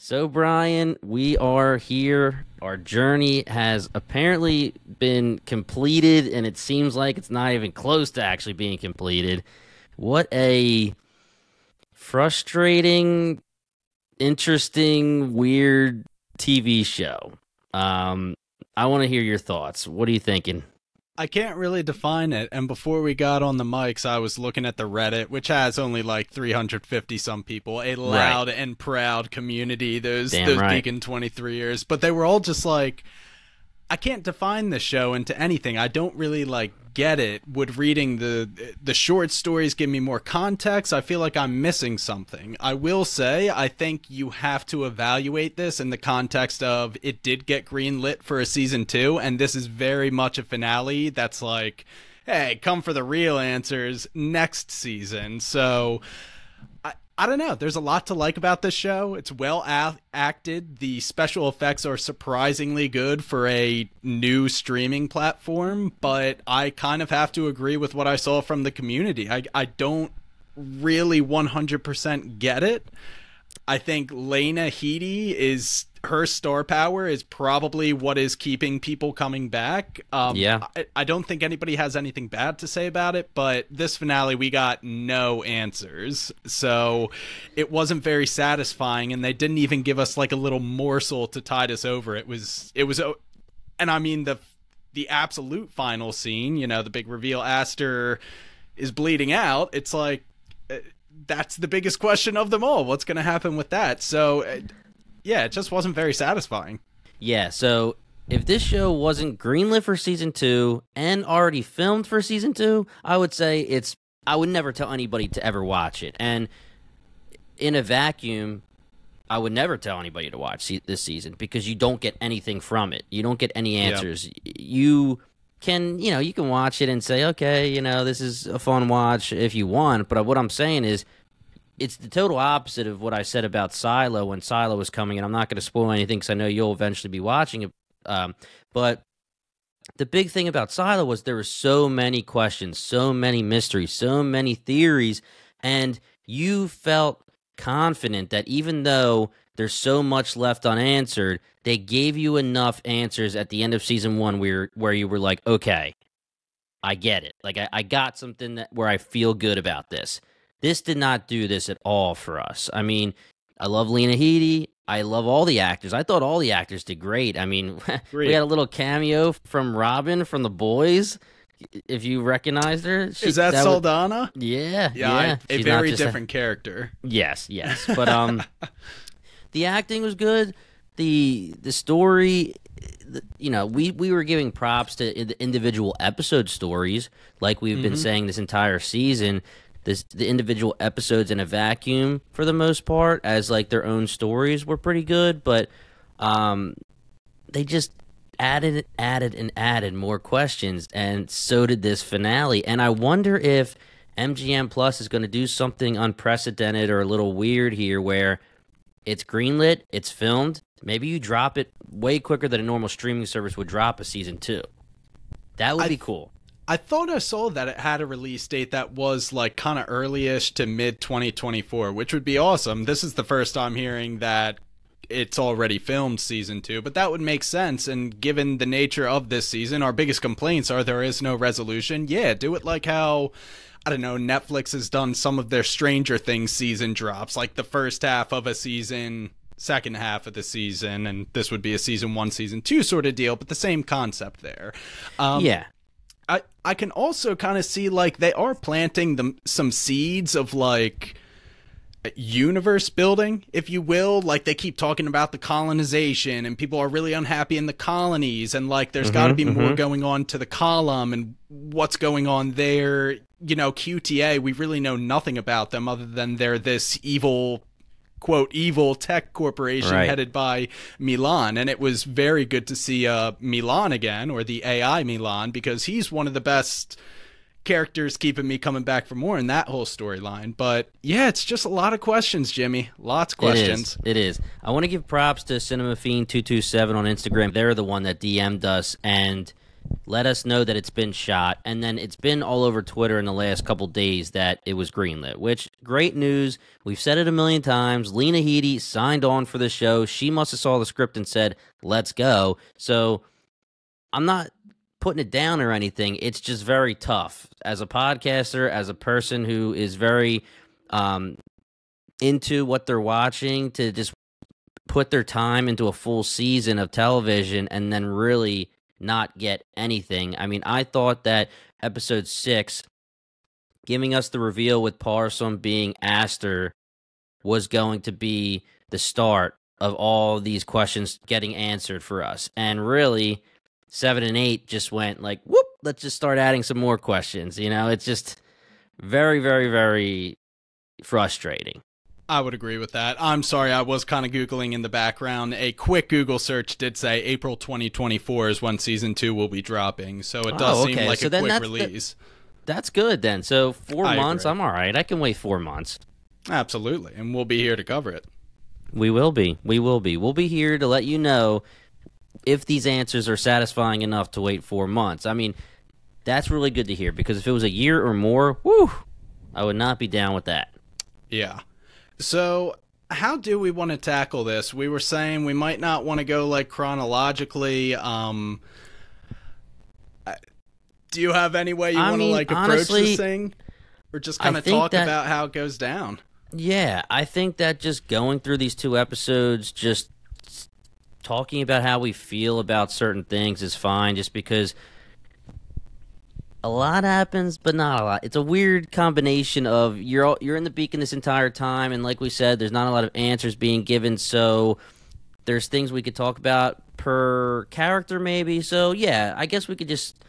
So, Brian, we are here. Our journey has apparently been completed, and it seems like it's not even close to actually being completed. What a frustrating, interesting, weird TV show. I want to hear your thoughts. What are you thinking? I can't really define it. And before we got on the mics, I was looking at the Reddit, which has only like 350 some people, a loud and proud community, those right. Beacon 23ers. But they were all just like, I can't define the show into anything. I don't really like get it. Would reading the short stories give me more context? I feel like I'm missing something. I will say, I think you have to evaluate this in the context of it did get greenlit for a season 2, and this is very much a finale that's like, hey, come for the real answers next season. So I don't know. There's a lot to like about this show. It's well acted. The special effects are surprisingly good for a new streaming platform, but I kind of have to agree with what I saw from the community. I don't really 100% get it. I think Lena Headey is her star power is probably what is keeping people coming back. Yeah. I don't think anybody has anything bad to say about it, but this finale we got no answers, so it wasn't very satisfying, and they didn't even give us like a little morsel to tide us over. It was, and I mean the absolute final scene, you know, the big reveal, Aster is bleeding out. It's like that's the biggest question of them all. What's going to happen with that? So yeah, it just wasn't very satisfying. Yeah, so if this show wasn't greenlit for season 2 and already filmed for season 2, I would say I would never tell anybody to ever watch it. And in a vacuum, I would never tell anybody to watch this season because you don't get anything from it. You don't get any answers. Yep. You can watch it and say, okay, this is a fun watch if you want. But what I'm saying is, it's the total opposite of what I said about Silo when Silo was coming, and I'm not going to spoil anything because I know you'll eventually be watching it. But the big thing about Silo was there were so many questions, so many mysteries, so many theories, and you felt confident that even though there's so much left unanswered, they gave you enough answers at the end of season 1 where you were like, okay, I get it. Like I got something where I feel good about this. This did not do this at all for us. I mean, I love Lena Headey. I love all the actors. I thought all the actors did great. I mean, we had a little cameo from Robin from The Boys, if you recognized her. Is that Saldana? Yeah. A very different character. Yes. But the acting was good. The story, we were giving props to the individual episode stories, like we've been saying this entire season. The individual episodes in a vacuum, for the most part, as like their own stories, were pretty good, but they just added more questions, and so did this finale. And I wonder if MGM Plus is going to do something unprecedented or a little weird here, where it's greenlit, it's filmed, maybe you drop it way quicker than a normal streaming service would drop a season 2. That would be cool. I thought I saw that it had a release date that was like kind of early-ish to mid-2024, which would be awesome. This is the first I'm hearing that it's already filmed season 2, but that would make sense. And given the nature of this season, our biggest complaints are there is no resolution. Yeah, do it like how, I don't know, Netflix has done some of their Stranger Things season drops, like the first half of a season, second half of the season, and this would be a season 1, season 2 sort of deal, but the same concept there. Yeah. I can also kind of see like they are planting some seeds of like universe building, if you will. Like they keep talking about the colonization and people are really unhappy in the colonies, and like there's got to be more going on to the column and what's going on there. QTA, we really know nothing about them other than they're this evil, quote, evil tech corporation headed by Milan. And it was very good to see Milan again, or the AI Milan, because he's one of the best characters keeping me coming back for more in that whole storyline. But yeah, it's just a lot of questions, Jimmy. Lots of questions. It is. I want to give props to CinemaFiend227 on Instagram. They're the one that DM'd us, and let us know that it's been shot, and then it's been all over Twitter in the last couple days that it was greenlit, which, great news. We've said it a million times. Lena Headey signed on for the show. She must have saw the script and said, let's go. So I'm not putting it down or anything. It's just very tough as a podcaster, as a person who is very into what they're watching, to just put their time into a full season of television and then really not get anything. I mean, I thought that episode 6, giving us the reveal with Parson being Aster, was going to be the start of all these questions getting answered for us. And really, 7 and 8 just went like, whoop, let's just start adding some more questions. You know, it's just very, very, very frustrating. I would agree with that. I'm sorry, I was kind of Googling in the background. A quick Google search did say April 2024 is when Season 2 will be dropping, so it does seem like a quick release. That's good then. So 4 months, agree. I'm all right. I can wait 4 months. Absolutely, and we'll be here to cover it. We will be. We will be. We'll be here to let you know if these answers are satisfying enough to wait 4 months. I mean, that's really good to hear, because if it was a year or more, whew, I would not be down with that. Yeah. So, how do we want to tackle this? We were saying we might not want to go, like, chronologically. Do you have any way you want to, like, approach this thing? Or just kind of talk about how it goes down? Yeah, I think that just going through these 2 episodes, just talking about how we feel about certain things is fine, just because a lot happens, but not a lot. It's a weird combination of you're in the Beacon this entire time, and like we said, there's not a lot of answers being given, so there's things we could talk about per character maybe. So yeah, I guess we could just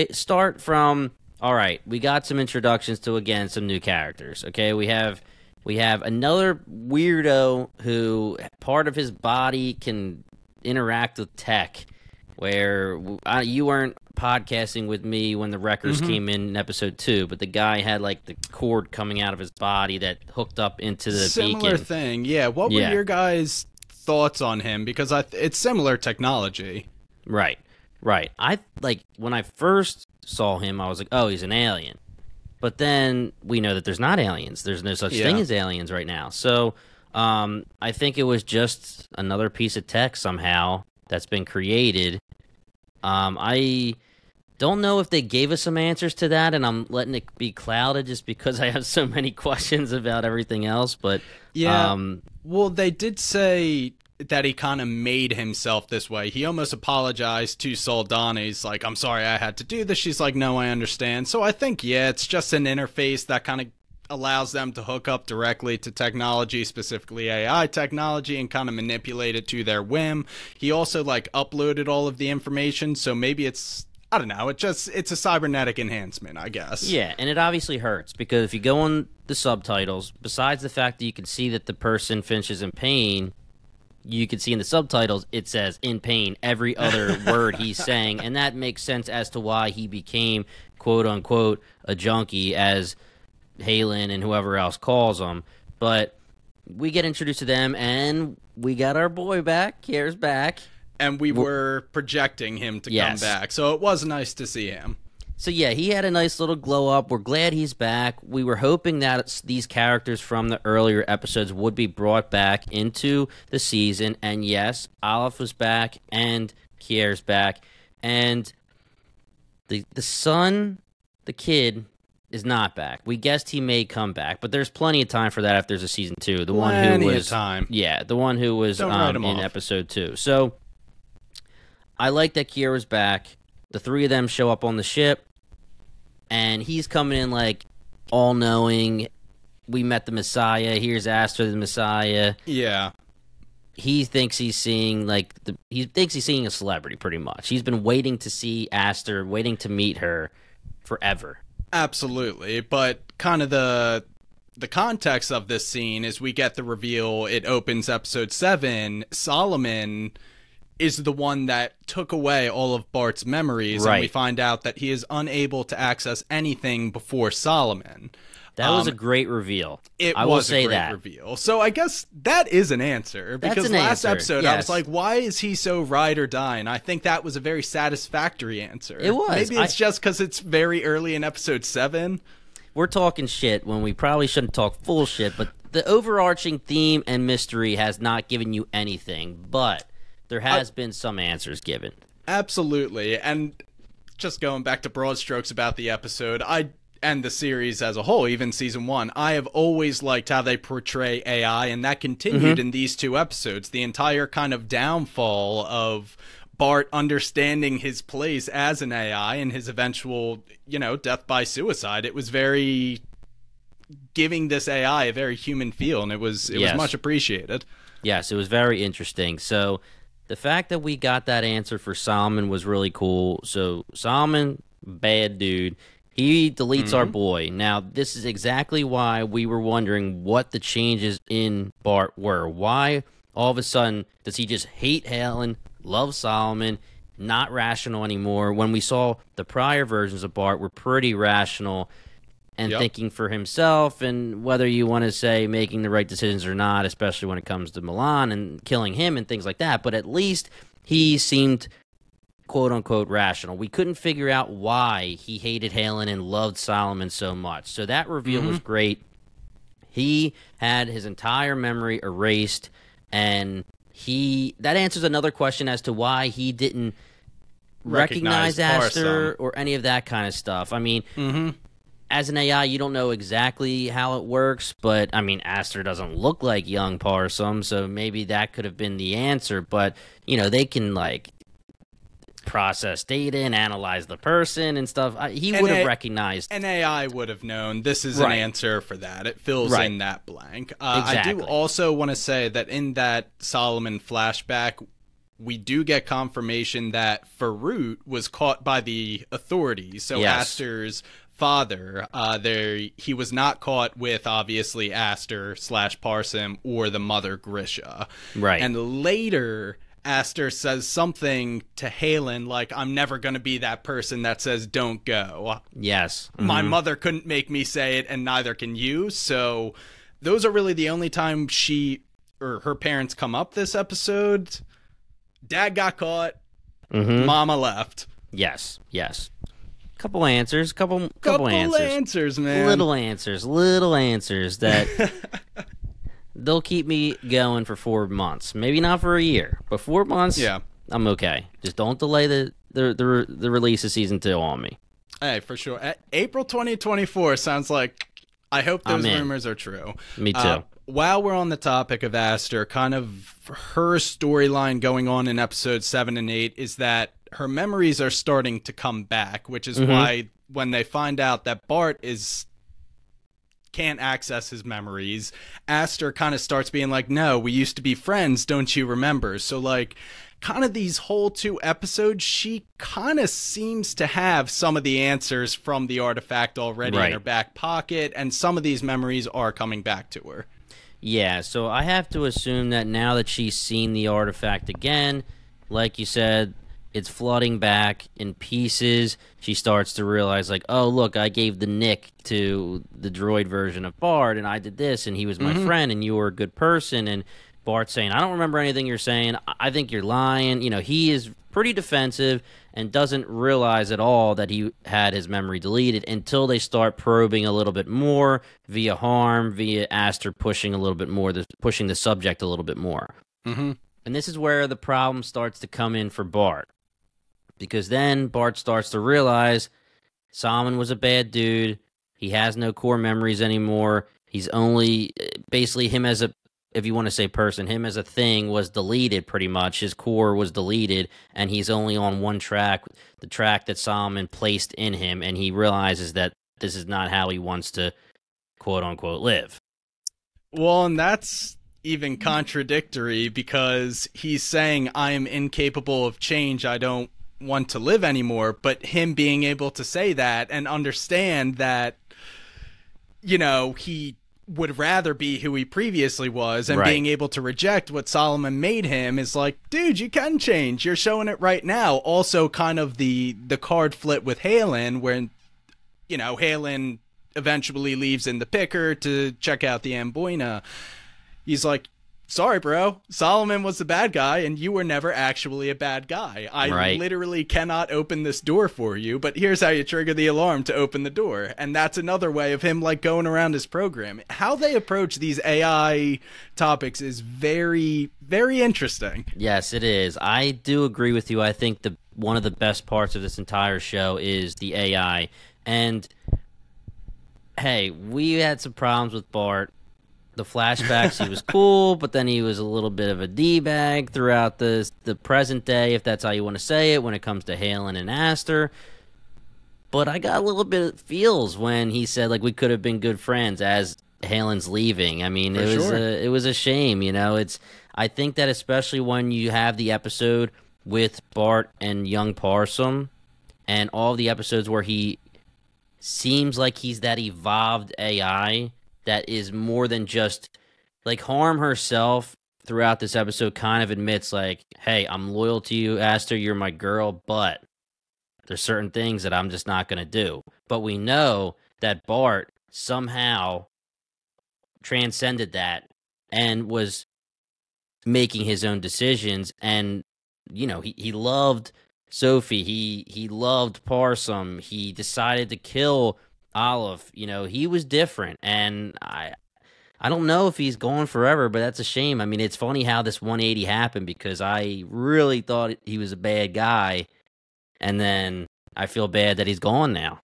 start from, all right, we got some introductions to, again, some new characters. Okay, we have another weirdo who part of his body can interact with tech, where you weren't podcasting with me when the wreckers came in episode 2, but the guy had like the cord coming out of his body that hooked up into the beacon. Similar thing, yeah. What were your guys' thoughts on him? Because it's similar technology. Right. I like when I first saw him, I was like, oh, he's an alien. But then we know that there's not aliens. There's no such thing as aliens right now. So I think it was just another piece of tech somehow that's been created. I don't know if they gave us some answers to that, and I'm letting it be clouded just because I have so many questions about everything else. But yeah, well, they did say that he kind of made himself this way. He almost apologized to Saldana. He's like, I'm sorry I had to do this. She's like, no, I understand. So I think, yeah, it's just an interface that kind of allows them to hook up directly to technology, specifically AI technology, and kind of manipulate it to their whim. He also like uploaded all of the information, so maybe it's, I don't know, it's a cybernetic enhancement, I guess. Yeah, and it obviously hurts, because if you go on the subtitles, besides the fact that you can see that the person finishes in pain, you can see in the subtitles it says in pain every other word he's saying, and that makes sense as to why he became quote unquote a junkie, as Halen and whoever else calls him. But we get introduced to them, and we got our boy back. Kier's back. And we were projecting him to come back, so it was nice to see him. So yeah, he had a nice little glow up. We're glad he's back. We were hoping that these characters from the earlier episodes would be brought back into the season, and yes, Aleph was back, and Kier's back, and the son, the kid, is not back. We guessed he may come back, but there's plenty of time for that if there's a season 2. The one who was time. Yeah, the one who was in episode 2. So I like that Kier was back. The 3 of them show up on the ship, and he's coming in like all-knowing. We met the Messiah. Here's Aster, the Messiah. Yeah. He thinks he's seeing a celebrity, pretty much. He's been waiting to see Aster, waiting to meet her forever. Absolutely, but kind of the context of this scene is we get the reveal. It opens episode 7. Solomon is the one that took away all of Bart's memories, and we find out that he is unable to access anything before Solomon. That was a great reveal. I will say that reveal. So I guess that is an answer, because last episode I was like, why is he so ride or die? And I think that was a very satisfactory answer. It was. Maybe it's just because it's very early in episode 7. We're talking shit when we probably shouldn't talk full shit, but the overarching theme and mystery has not given you anything, but there has been some answers given. Absolutely. And just going back to broad strokes about the episode, and the series as a whole, even season 1, I have always liked how they portray AI, and that continued in these 2 episodes. The entire kind of downfall of Bart understanding his place as an AI and his eventual, death by suicide. It was very giving this AI a very human feel, and it was much appreciated. Yes, it was very interesting. So the fact that we got that answer for Solomon was really cool. So Solomon, bad dude. He deletes our boy. Now, this is exactly why we were wondering what the changes in Bart were. Why, all of a sudden, does he just hate Helen, love Solomon, not rational anymore? When we saw the prior versions of Bart were pretty rational and thinking for himself, and whether you want to say making the right decisions or not, especially when it comes to Milan and killing him and things like that. But at least he seemed quote-unquote rational. We couldn't figure out why he hated Helen and loved Solomon so much. So that reveal was great. He had his entire memory erased, and that answers another question as to why he didn't recognize Aster or any of that kind of stuff. I mean, as an AI, you don't know exactly how it works, but, I mean, Aster doesn't look like young Parsum, so maybe that could have been the answer. But, they can, process data and analyze the person and stuff. He would have recognized. An AI would have known this is an answer for that. It fills in that blank. I do also want to say that in that Solomon flashback, we do get confirmation that Farouk was caught by the authorities. So Aster's father, he was not caught with, obviously, Aster / Parsum or the mother Grisha. Right. And later, Aster says something to Halen like, I'm never going to be that person that says don't go. Yes. My mother couldn't make me say it, and neither can you. So those are really the only time her parents come up this episode. Dad got caught. Mama left. Yes. Couple answers. Couple answers, man. Little answers that they'll keep me going for 4 months. Maybe not for a year, but 4 months. Yeah, I'm okay. Just don't delay the release of season 2 on me. Hey, for sure. April 2024 sounds like. I hope those rumors are true. Me too. While we're on the topic of Aster, kind of her storyline going on in episodes 7 and 8 is that her memories are starting to come back, which is why when they find out that Bart can't access his memories, Aster kind of starts being like, no, we used to be friends, don't you remember? So kind of these whole 2 episodes, she kind of seems to have some of the answers from the artifact already in her back pocket, and some of these memories are coming back to her. Yeah, so I have to assume that now that she's seen the artifact again, like you said, it's flooding back in pieces. She starts to realize, oh, look, I gave the nick to the droid version of Bart, and I did this, and he was my friend, and you were a good person. And Bart's saying, I don't remember anything you're saying. I think you're lying. He is pretty defensive and doesn't realize at all that he had his memory deleted until they start probing a little bit more via Harm, via Aster pushing a little bit more, pushing the subject a little bit more. And this is where the problem starts to come in for Bart. Because then Bart starts to realize Solomon was a bad dude. He has no core memories anymore. He's only, basically him as a, if you want to say person, him as a thing was deleted pretty much. His core was deleted, and he's only on one track, the track that Solomon placed in him, and he realizes that this is not how he wants to, quote-unquote, live. Well, and that's even contradictory, because he's saying, I am incapable of change, I don't want to live anymore, but him being able to say that and understand that, he would rather be who he previously was, and being able to reject what Solomon made him is like, dude, you can change. You're showing it right now. Also kind of the card flip with Halen, where, Halen eventually leaves in the picker to check out the Amboina, he's like, sorry, bro, Solomon was the bad guy, and you were never actually a bad guy. I literally cannot open this door for you, but here's how you trigger the alarm to open the door. And that's another way of him, like, going around his program. How they approach these AI topics is very, very interesting. Yes, it is. I do agree with you. I think one of the best parts of this entire show is the AI. And, hey, we had some problems with Bart. The flashbacks, he was cool, but then he was a little bit of a D-bag throughout the present day, if that's how you want to say it, when it comes to Halen and Aster. But I got a little bit of feels when he said, like, we could have been good friends as Halen's leaving. I mean, it was a shame, you know. I think that especially when you have the episode with Bart and young Parsum and all the episodes where he seems like he's that evolved AI that is more than just, like, Harm herself throughout this episode kind of admits, like, hey, I'm loyal to you, Aster, you're my girl, but there's certain things that I'm just not going to do. But we know that Bart somehow transcended that and was making his own decisions. And, you know, he loved Sophie. He loved Parsum. He decided to kill Olive. You know, he was different, and I don't know if he's gone forever, but that's a shame. I mean, it's funny how this 180 happened, because I really thought he was a bad guy, and then I feel bad that he's gone now.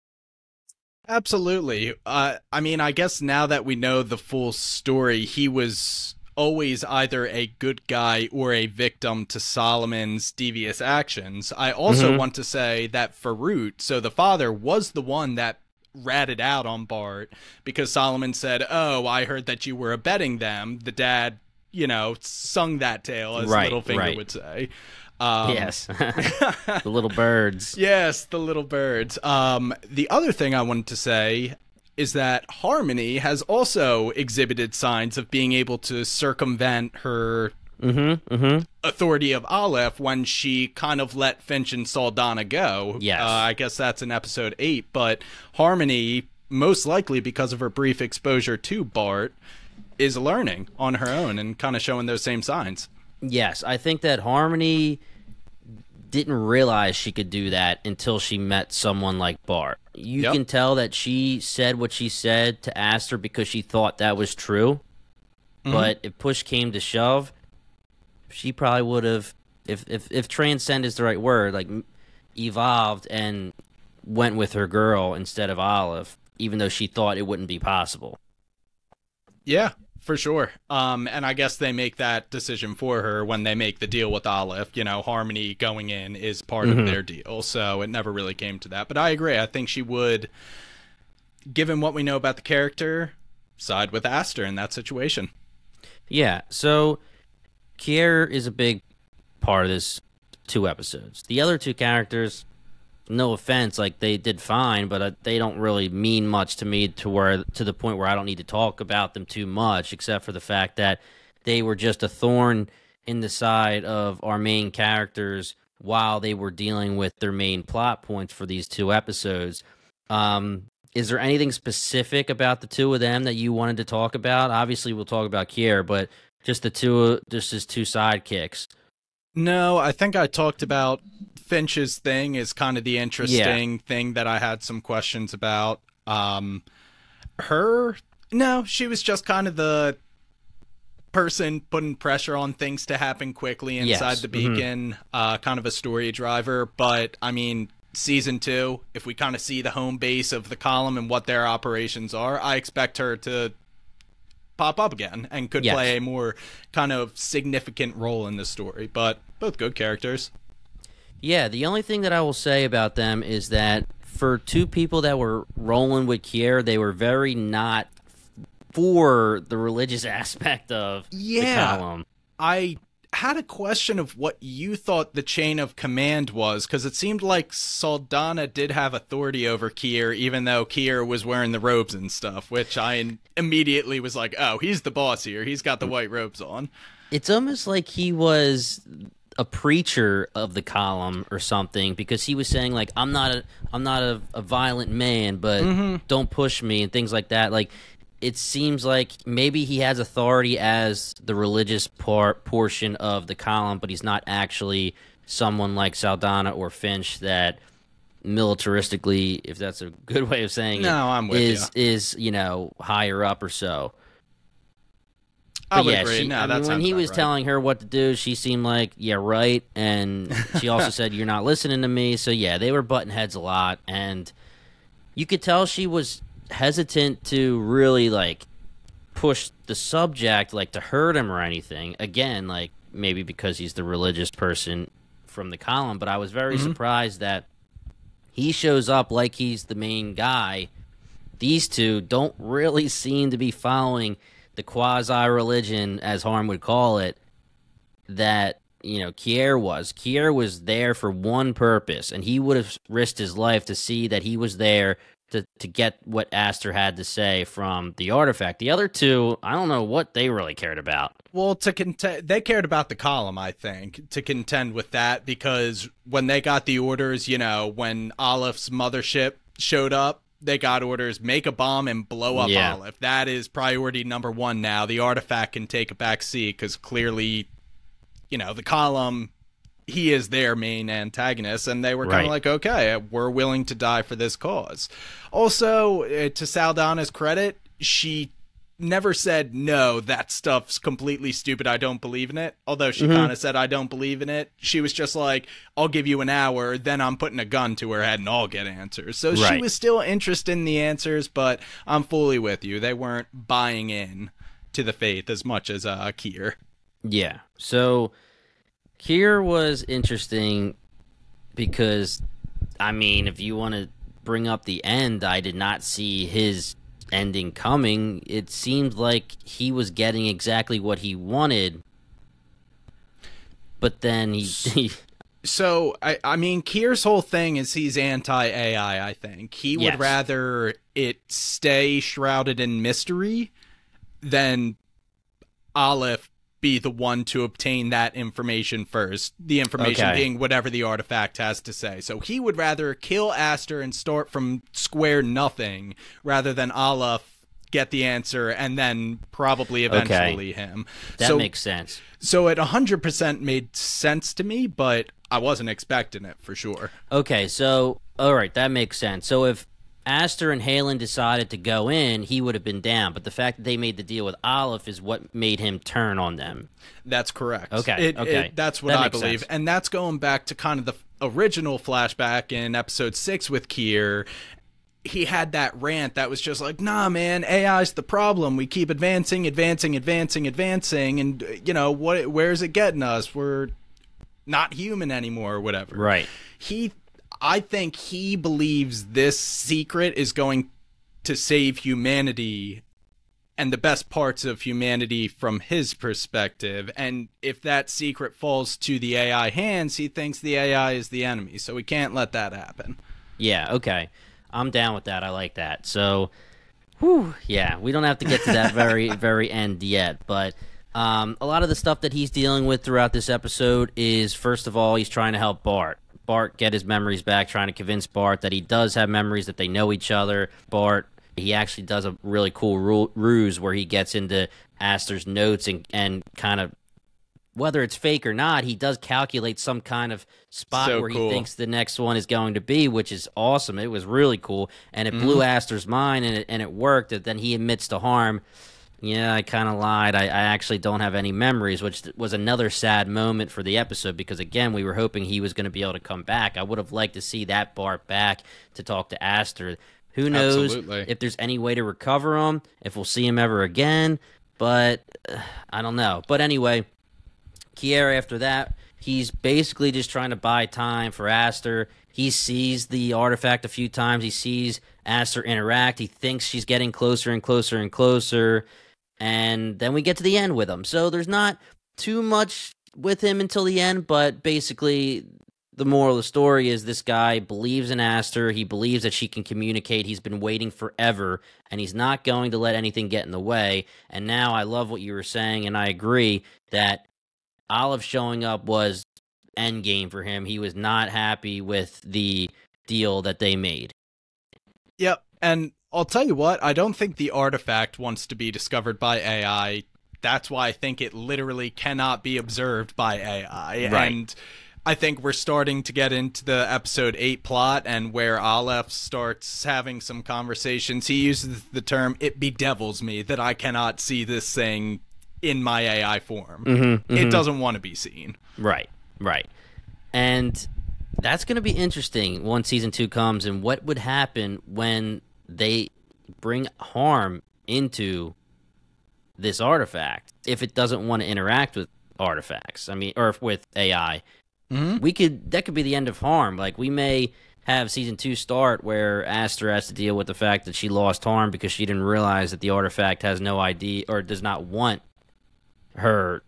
Absolutely. I mean, I guess now that we know the full story, he was always either a good guy or a victim to Solomon's devious actions. I also want to say that Farouk, so the father, was the one that ratted out on Bart because Solomon said, oh, I heard that you were abetting them. The dad, you know, sung that tale, as Littlefinger would say. Yes. The little birds. Yes, the little birds. The other thing I wanted to say is that Harmony has also exhibited signs of being able to circumvent her authority of Aleph when she kind of let Finch and Saldana go. Yes. I guess that's in episode 8, but Harmony, most likely because of her brief exposure to Bart, is learning on her own and kind of showing those same signs. Yes, I think that Harmony didn't realize she could do that until she met someone like Bart. You can tell that she said what she said to Aster because she thought that was true. But if push came to shove, she probably would have, if transcend is the right word, like, evolved and went with her girl instead of Olive, even though she thought it wouldn't be possible. Yeah, for sure. And I guess they make that decision for her when they make the deal with Olive. You know, Harmony going in is part of their deal, so it never really came to that. But I agree. I think she would, given what we know about the character, side with Aster in that situation. Yeah, so Kier is a big part of this 2 episodes. The other 2 characters, no offense, like, they did fine, but they don't really mean much to me to the point where I don't need to talk about them too much, except for the fact that they were just a thorn in the side of our main characters while they were dealing with their main plot points for these 2 episodes. Is there anything specific about the 2 of them that you wanted to talk about? Obviously, we'll talk about Kier, but just his 2 sidekicks. No, I think I talked about Finch's thing is kind of the interesting thing that I had some questions about. No, she was just kind of the person putting pressure on things to happen quickly inside the Beacon, kind of a story driver. But, I mean, season 2, if we kind of see the home base of the column and what their operations are, I expect her to pop up again and could play a more kind of significant role in the story. But both good characters. Yeah, the only thing that I will say about them is that for 2 people that were rolling with Kier, they were very not for the religious aspect of the column. I had a question of what you thought the chain of command was, because it seemed like Saldana did have authority over Kier, even though Kier was wearing the robes and stuff, which I immediately was like, oh, he's the boss here. He's got the white robes on. It's almost like he was a preacher of the column or something, because he was saying like I'm not a violent man, but don't push me and things like that. Like it seems like maybe he has authority as the religious portion of the column, but he's not actually someone like Saldana or Finch that militaristically, if that's a good way of saying No, I'm with is higher up or so. I But would yeah, agree. No, I that mean, when sounds he about was right. telling her what to do, she seemed like, yeah, right. And she also said, you're not listening to me. So yeah, they were butting heads a lot. And you could tell she was hesitant to really like push the subject, like to hurt him or anything. Again, like maybe because he's the religious person from the column. But I was very surprised that he shows up like he's the main guy. These two don't really seem to be following the quasi-religion, as Harm would call it, that, Kier was. Kier was there for one purpose, and he would have risked his life to see that he was there to get what Aster had to say from the artifact. The other two, I don't know what they really cared about. Well, they cared about the column, I think, to contend with that, because when they got the orders, when Olive's mothership showed up, they got orders, make a bomb and blow up Olive. That is priority number one now. The artifact can take a back seat because clearly, the column, he is their main antagonist, and they were kind of like, okay, we're willing to die for this cause. Also, to Saldana's credit, she never said, no, that stuff's completely stupid, I don't believe in it. Although she kind of said, I don't believe in it. She was just like, I'll give you an hour, then I'm putting a gun to her head and I'll get answers. So she was still interested in the answers, but I'm fully with you. They weren't buying in to the faith as much as Kier. Yeah. So Kier was interesting because, I mean, if you want to bring up the end, I did not see his ending coming. It seemed like he was getting exactly what he wanted, but then he So, I mean, Kier's whole thing is he's anti-AI, I think. He would rather it stay shrouded in mystery than Olive be the one to obtain that information first. The information being whatever the artifact has to say. So he would rather kill Aster and start from square nothing rather than Olive get the answer and then probably eventually him. That makes sense. So it 100% made sense to me, but I wasn't expecting it for sure. Okay, so, all right, that makes sense. So if Aster and Halen decided to go in, he would have been down. But the fact that they made the deal with Olive is what made him turn on them. That's correct. Okay. That's what I believe. Sense. And that's going back to kind of the original flashback in episode 6 with Kier. He had that rant that was just like, nah, man, AI's the problem. We keep advancing, and, where's it getting us? We're not human anymore or whatever. Right. I think he believes this secret is going to save humanity and the best parts of humanity from his perspective. And if that secret falls to the AI hands, he thinks the AI is the enemy. So we can't let that happen. Yeah, okay. I'm down with that. I like that. So, we don't have to get to that very, very end yet. But a lot of the stuff that he's dealing with throughout this episode is, first of all, he's trying to help Bart get his memories back, trying to convince Bart that he does have memories, that they know each other. Bart, he actually does a really cool ruse where he gets into Aster's notes and kind of, whether it's fake or not, he does calculate some kind of spot where he thinks the next one is going to be, which is awesome. It was really cool, and it blew Aster's mind, and it worked. And then he admits to Harm, yeah, I kind of lied. I actually don't have any memories, which was another sad moment for the episode because, again, we were hoping he was going to be able to come back. I would have liked to see that Bart back to talk to Aster. Who knows if there's any way to recover him, if we'll see him ever again, but I don't know. But anyway, Kier, after that, he's basically just trying to buy time for Aster. He sees the artifact a few times. He sees Aster interact. He thinks she's getting closer and closer and closer. And then we get to the end with him. So there's not too much with him until the end, but basically the moral of the story is this guy believes in Aster. He believes that she can communicate. He's been waiting forever, and he's not going to let anything get in the way. And now I love what you were saying, and I agree that Olive showing up was end game for him. He was not happy with the deal that they made. Yep, and I'll tell you what, I don't think the artifact wants to be discovered by AI. That's why I think it literally cannot be observed by AI. Right. And I think we're starting to get into the episode 8 plot, and where Aleph starts having some conversations. He uses the term, "It bedevils me that I cannot see this thing in my AI form." It doesn't want to be seen. Right. And that's going to be interesting once season 2 comes, and what would happen when they bring harm into this artifact if it doesn't want to interact with artifacts. I mean, or with AI. That could be the end of harm. Like, we may have season 2 start where Aster has to deal with the fact that she lost harm because she didn't realize that the artifact has no ID or does not want the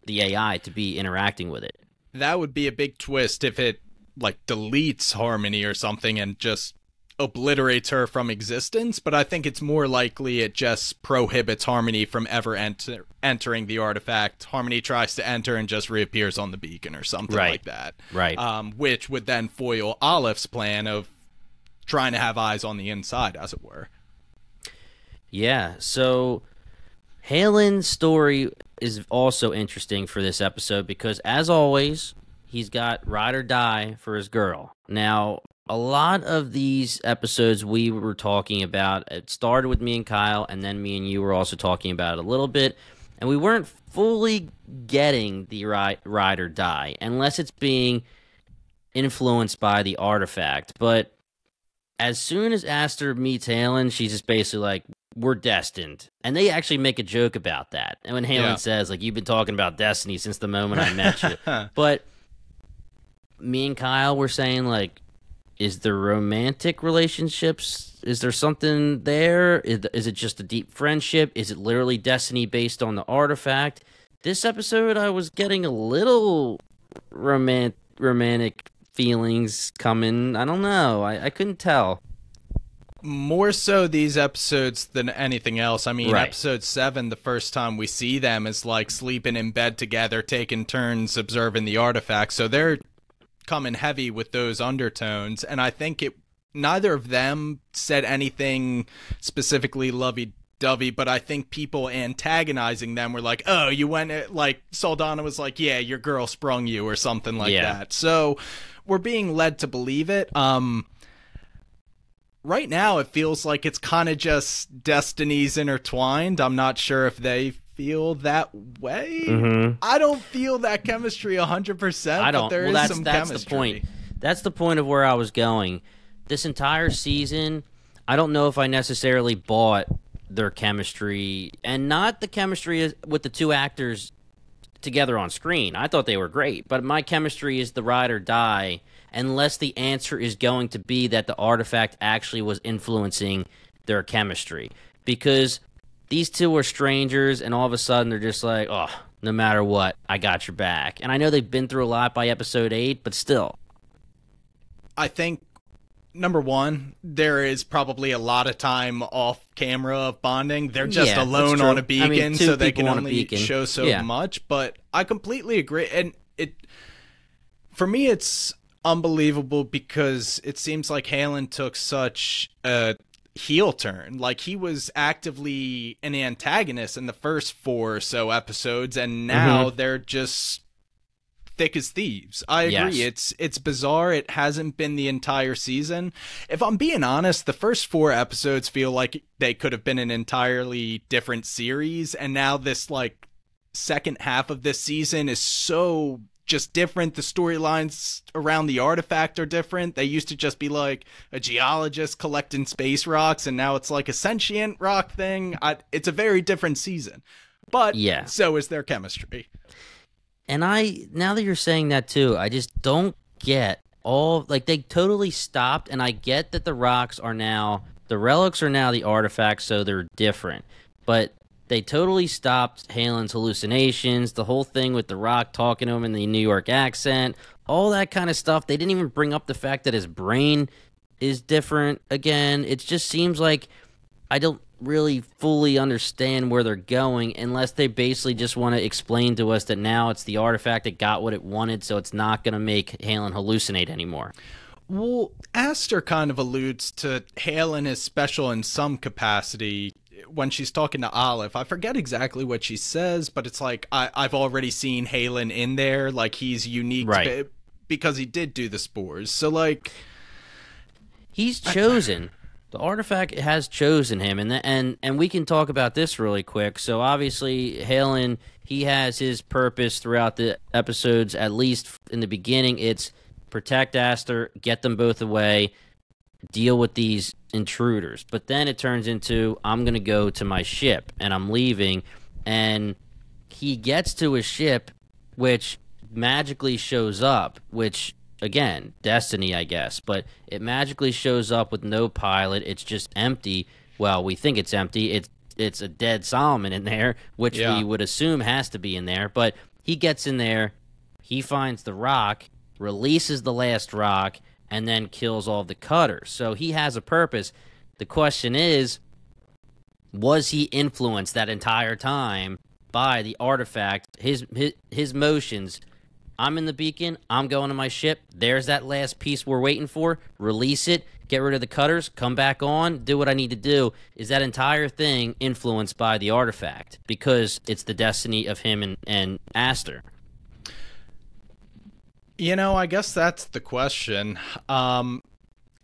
AI to be interacting with it. That would be a big twist if it like deletes Harmony or something and just obliterates her from existence, but I think it's more likely it just prohibits Harmony from ever entering the artifact. Harmony tries to enter and just reappears on the beacon or something like that. Right. Which would then foil Aleph's plan of trying to have eyes on the inside, as it were. Yeah, so Halen's story is also interesting for this episode because, as always, he's got ride or die for his girl. Now, a lot of these episodes we were talking about, it started with me and Kyle, and then me and you were also talking about it a little bit, and we weren't fully getting the ride or die, unless it's being influenced by the artifact. But as soon as Aster meets Halen, she's just basically like, we're destined. And they actually make a joke about that. And when Halen says, like, you've been talking about destiny since the moment I met you. But me and Kyle were saying, like, is there romantic relationships? Is there something there? Is it just a deep friendship? Is it literally destiny based on the artifact? This episode, I was getting a little romantic feelings coming. I don't know. I couldn't tell. More so these episodes than anything else. I mean, Right. episode 7, the first time we see them is like sleeping in bed together, taking turns observing the artifact. So they're coming heavy with those undertones. And I think neither of them said anything specifically lovey-dovey, but I think people antagonizing them were like, oh, you went, like, Saldana was like, yeah, your girl sprung you or something like that. So we're being led to believe it. Right now, it feels like it's kind of just destinies intertwined. I'm not sure if they feel that way. I don't feel that chemistry 100%. I don't. But there is some that's chemistry. the point. That's the point of where I was going. This entire season, I don't know if I necessarily bought their chemistry, and not the chemistry with the two actors together on screen. I thought they were great, but my chemistry is the ride or die, unless the answer is going to be that the artifact actually was influencing their chemistry. Because these two are strangers, and all of a sudden they're just like, oh, no matter what, I got your back. And I know they've been through a lot by episode 8, but still. I think, number one, there is probably a lot of time off camera of bonding. They're just alone on a beacon, so they can only show so much. But I completely agree. And for me, it's unbelievable because it seems like Halen took such a heel turn. Like, he was actively an antagonist in the first 4 or so episodes, and now they're just thick as thieves. I agree. It's bizarre. It hasn't been the entire season. If I'm being honest, the first 4 episodes feel like they could have been an entirely different series, and now this, like, second half of this season is so just different. The storylines around the artifact are different. They used to just be like a geologist collecting space rocks, and now it's like a sentient rock thing. It's a very different season, but so is their chemistry. And now that you're saying that too, I just don't get they totally stopped, and I get that the relics are now the artifacts, so they're different, but they totally stopped Halen's hallucinations, the whole thing with the rock talking to him in the New York accent, all that kind of stuff. They didn't even bring up the fact that his brain is different again. It just seems like really fully understand where they're going unless they basically just want to explain to us that now it's the artifact that got what it wanted, so it's not going to make Halen hallucinate anymore. Well, Aster kind of alludes to Halen as special in some capacity when she's talking to Olive. I forget exactly what she says, but it's like, I've already seen Halen in there, like he's unique Right. because he did do the spores. So, like... He's chosen. The artifact has chosen him, and we can talk about this really quick. So obviously, Halen, he has his purpose throughout the episodes. At least in the beginning, it's protect Aster, get them both away, deal with these intruders. But then it turns into, I'm gonna go to my ship and I'm leaving, and he gets to his ship, which magically shows up, which, again, destiny, I guess, but it magically shows up with no pilot. It's just empty. Well, we think it's empty. It's a dead Solomon in there, which we would assume has to be in there. But he gets in there, he finds the rock, releases the last rock, and then kills all the cutters. So he has a purpose. The question is, was he influenced that entire time by the artifact, his motions? I'm in the beacon, I'm going to my ship, there's that last piece we're waiting for, release it, get rid of the cutters, come back on, do what I need to do. Is that entire thing influenced by the artifact? Because it's the destiny of him and Aster. You know, I guess that's the question.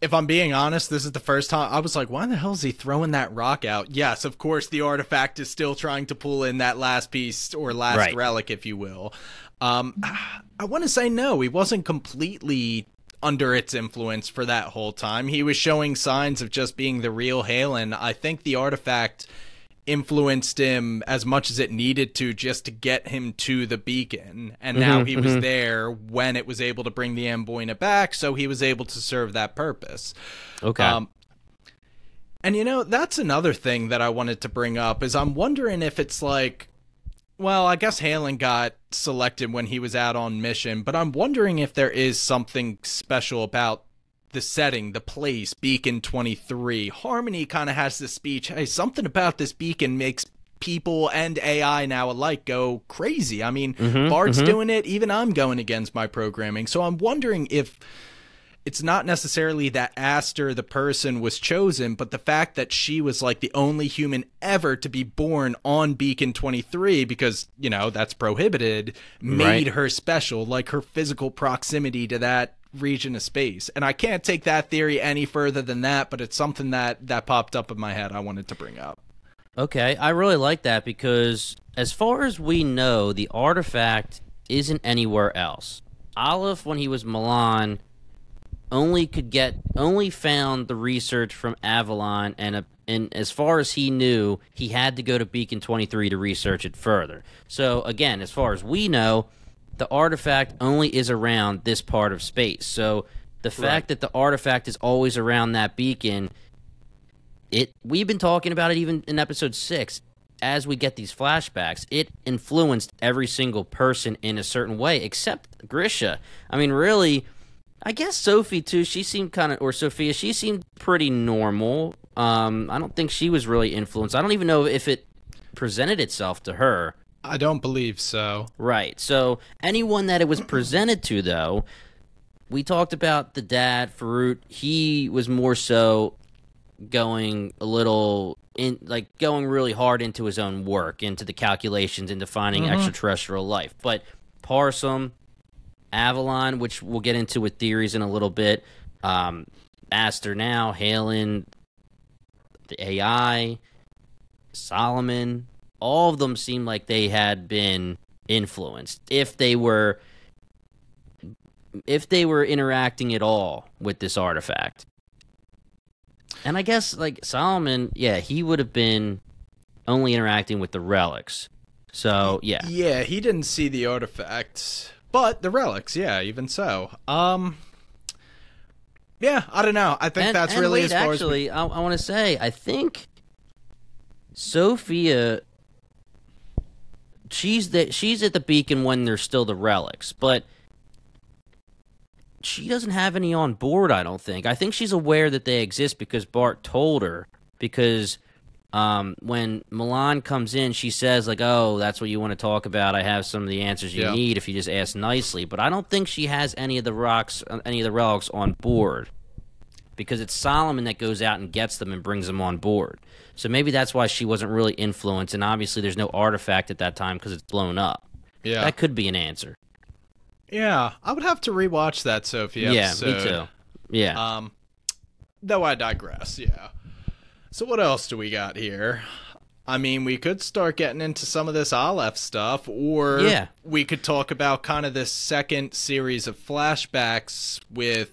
If I'm being honest, this is the first time I was like, why the hell is he throwing that rock out? Yes, of course, the artifact is still trying to pull in that last piece or last relic, if you will. I want to say no, he wasn't completely under its influence for that whole time. He was showing signs of just being the real Halen. I think the artifact influenced him as much as it needed to just to get him to the beacon. And now he was there when it was able to bring the Amboina back, so he was able to serve that purpose. Okay. And you know, that's another thing that I wanted to bring up, is I'm wondering if it's like, well, I guess Halen got selected when he was out on mission, but I'm wondering if there is something special about the setting, the place, Beacon 23. Harmony kind of has this speech, hey, something about this beacon makes people and AI now alike go crazy. I mean, Bart's doing it, even I'm going against my programming. So I'm wondering if it's not necessarily that Aster, the person, was chosen, but the fact that she was like the only human ever to be born on Beacon 23, because, you know, that's prohibited, made her special, like her physical proximity to that region of space. And I can't take that theory any further than that, but it's something that popped up in my head I wanted to bring up. Okay, I really like that, because as far as we know, the artifact isn't anywhere else. Aleph, when he was Milan, only found the research from Avalon, and as far as he knew, he had to go to Beacon 23 to research it further. So again, as far as we know, the artifact only is around this part of space. So the fact that the artifact is always around that beacon, we've been talking about it even in episode 6. As we get these flashbacks, it influenced every single person in a certain way, except Grisha. I mean, really, I guess Sophie too. She seemed Sophia. She seemed pretty normal. I don't think she was really influenced. I don't even know if it presented itself to her. I don't believe so. Right. So anyone that it was presented to, though, we talked about the dad, Farouk. He was more so going going really hard into his own work, into the calculations, into finding extraterrestrial life. But Parsum, Avalon, which we'll get into with theories in a little bit, Aster now, Halen, the AI, Solomon, all of them seem like they had been influenced, if they were interacting at all with this artifact. And I guess, like, Solomon, he would have been only interacting with the relics. So, yeah. Yeah, he didn't see the artifacts, but the relics, even so. Yeah, I don't know. I think that's really as far actually, I want to say, I think Sophia, she's at the beacon when there's still the relics, but she doesn't have any on board, I don't think. I think she's aware that they exist because Bart told her, because When Milan comes in, she says, like, oh, that's what you want to talk about. I have some of the answers you need if you just ask nicely. But I don't think she has any of the relics on board, because it's Solomon that goes out and gets them and brings them on board. So maybe that's why she wasn't really influenced, and obviously there's no artifact at that time because it's blown up. Yeah. That could be an answer. Yeah, I would have to rewatch that Sophie episode. Yeah, me too. Yeah. Though I digress, yeah. So what else do we got here? I mean, we could start getting into some of this Aleph stuff, or we could talk about kind of this second series of flashbacks with,